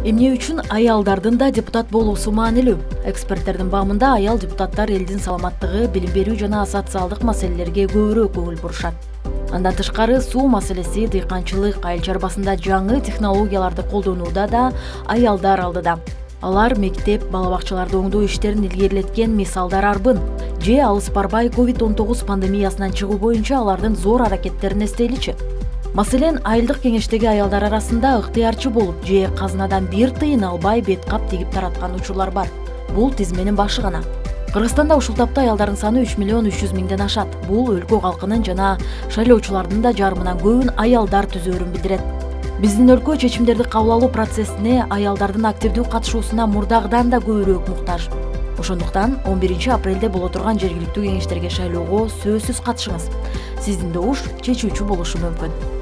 Эмне үчүн аялдардын да депутат болуусу маанилүү? Эксперттердин баамында аял депутаттар элдин саламаттыгы, билим берүү жана социалдык маселелерге көбүрөөк көңүл бурушат. Андан тышкары суу маселеси, дыйканчылык, айыл чарбасында жаңы технологияларды колдонууда да аялдар алдыда. Алар мектеп, бала бакчаларды оңдоо иштерин илгерилеткен мисалдар арбын. Же алыс барбай COVID-19 пандемиясынан чыгуу боюнча алардын зор аракеттерин эстейличи. Маселен, айылдык кеңештеги аялдар арасында ыктыярчы болуп, же казынадан бир тыйын албай бет кап тигип тараткан учурлар бар. Бул тизменин башы гана. Кыргызстанда ушул тапта аялдардын саны 3.300.000 ашат. Бул өлкө калкынын жана шайлоочулардын да жарымынан көбүн аялдар түзөөрүн билдирет. Биздин өлкө чечимдерди кабыл алуу процессине аялдардын активдүү катышуусуна мурдагыдан да көбүрөөк муктаж. Ошондуктан 11-апрелде боло турган жергиликтүү кеңештерге шайлоого сөзсүз катышыңыз. Сиздин добуш чечүүчү болушу мүмкүн.